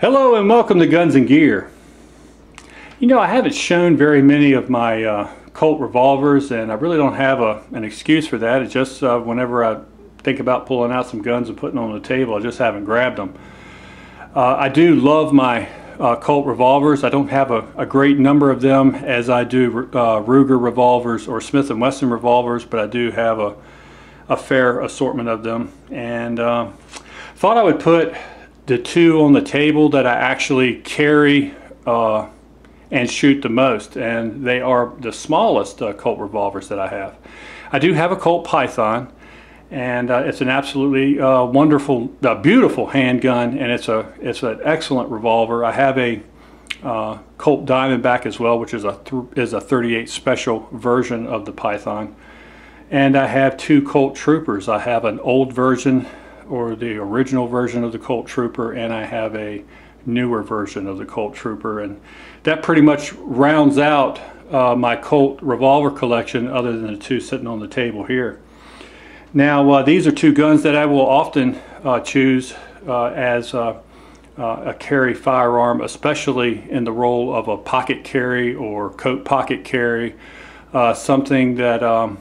Hello and welcome to Guns and Gear. You know, I haven't shown very many of my Colt revolvers, and I really don't have an excuse for that. It's just whenever I think about pulling out some guns and putting them on the table, I just haven't grabbed them. I do love my Colt revolvers. I don't have a great number of them as I do Ruger revolvers or Smith & Wesson revolvers, but I do have a fair assortment of them. And thought I would put the two on the table that I actually carry and shoot the most, and they are the smallest Colt revolvers that I have. I do have a Colt Python, and it's an absolutely wonderful, beautiful handgun, and it's an excellent revolver. I have a Colt Diamondback as well, which is a 38 special version of the Python, and I have two Colt Troopers. I have an old version, or the original version of the Colt Trooper, and I have a newer version of the Colt Trooper, and that pretty much rounds out my Colt revolver collection, other than the two sitting on the table here. Now these are two guns that I will often choose as a carry firearm, especially in the role of a pocket carry or coat pocket carry, something that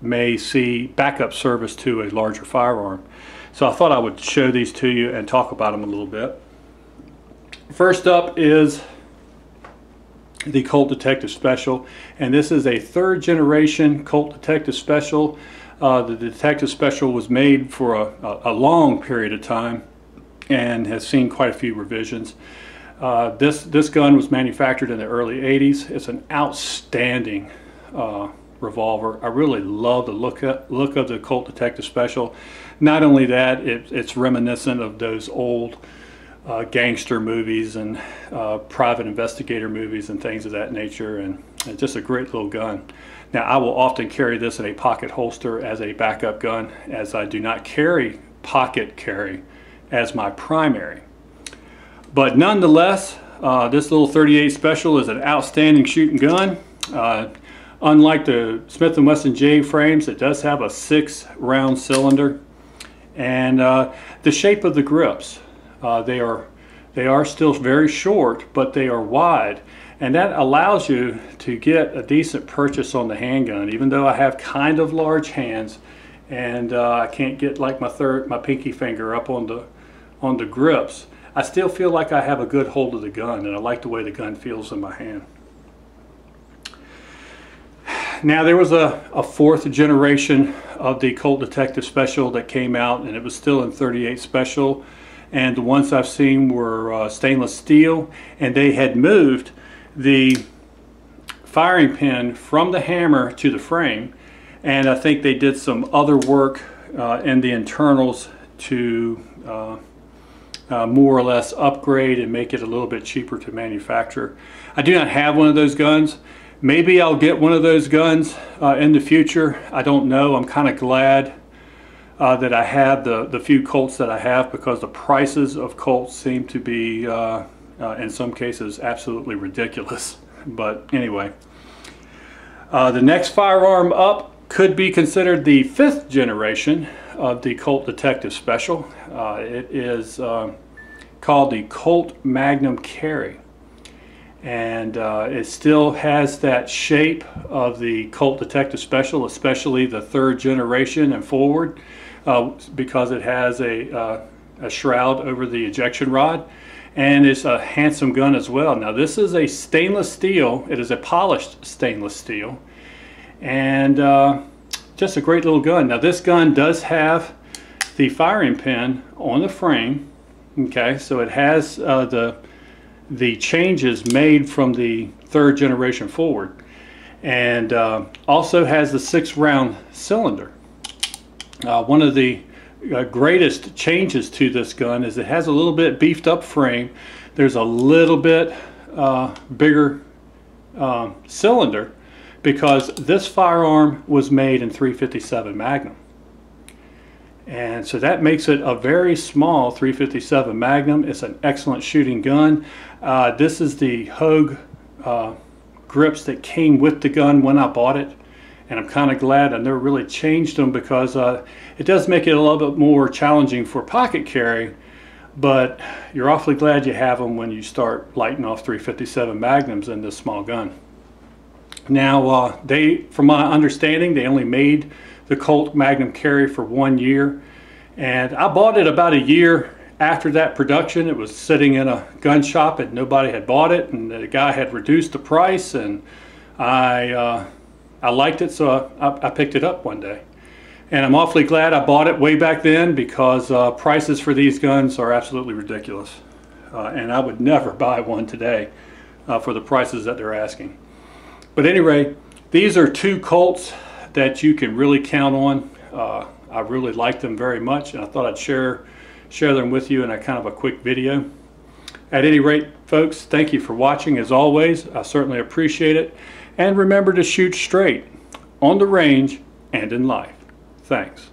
may see backup service to a larger firearm. So I thought I would show these to you and talk about them a little bit. First up is the Colt Detective Special, and this is a third generation Colt Detective Special. The Detective Special was made for a long period of time and has seen quite a few revisions. This gun was manufactured in the early 80s. It's an outstanding revolver. I really love the look of the Colt Detective Special. Not only that, it's reminiscent of those old gangster movies and private investigator movies and things of that nature, and it's just a great little gun. Now, I will often carry this in a pocket holster as a backup gun, as I do not carry pocket carry as my primary. But nonetheless, this little 38 Special is an outstanding shooting gun. Unlike the Smith & Wesson J frames, it does have a 6-round cylinder, and the shape of the grips, they are still very short, but they are wide, and that allows you to get a decent purchase on the handgun. Even though I have kind of large hands, and I can't get like my pinky finger up on the grips, I still feel like I have a good hold of the gun, and I like the way the gun feels in my hand. Now, there was a fourth generation of the Colt Detective Special that came out, and it was still in 38 Special, and the ones I've seen were stainless steel, and they had moved the firing pin from the hammer to the frame, and I think they did some other work in the internals to more or less upgrade and make it a little bit cheaper to manufacture. I do not have one of those guns. Maybe I'll get one of those guns in the future. I don't know. I'm kind of glad that I have the few Colts that I have, because the prices of Colts seem to be, in some cases, absolutely ridiculous. But anyway, the next firearm up could be considered the 5th generation of the Colt Detective Special. It is called the Colt Magnum Carry. And it still has that shape of the Colt Detective Special, especially the 3rd generation and forward, because it has a shroud over the ejection rod, and it's a handsome gun as well. Now, this is a stainless steel. It is a polished stainless steel, and just a great little gun. Now, this gun does have the firing pin on the frame. Okay, so it has the changes made from the 3rd generation forward, and also has the 6-round cylinder. One of the greatest changes to this gun is it has a little bit beefed up frame. There's a little bit bigger cylinder, because this firearm was made in .357 Magnum. And so that makes it a very small .357 Magnum. It's an excellent shooting gun. This is the Hogue grips that came with the gun when I bought it, and I'm kind of glad I never really changed them, because it does make it a little bit more challenging for pocket carry, but you're awfully glad you have them when you start lighting off 357 Magnums in this small gun. Now, from my understanding, they only made the Colt Magnum carry for 1 year, and I bought it about a year after that production. It was sitting in a gun shop and nobody had bought it, and the guy had reduced the price, and I liked it, so I picked it up one day. And I'm awfully glad I bought it way back then, because prices for these guns are absolutely ridiculous. And I would never buy one today for the prices that they're asking. But anyway, these are two Colts that you can really count on. I really like them very much, and I thought I'd share them with you in a kind of a quick video. At any rate, folks, thank you for watching as always. I certainly appreciate it. And remember to shoot straight on the range and in life. Thanks.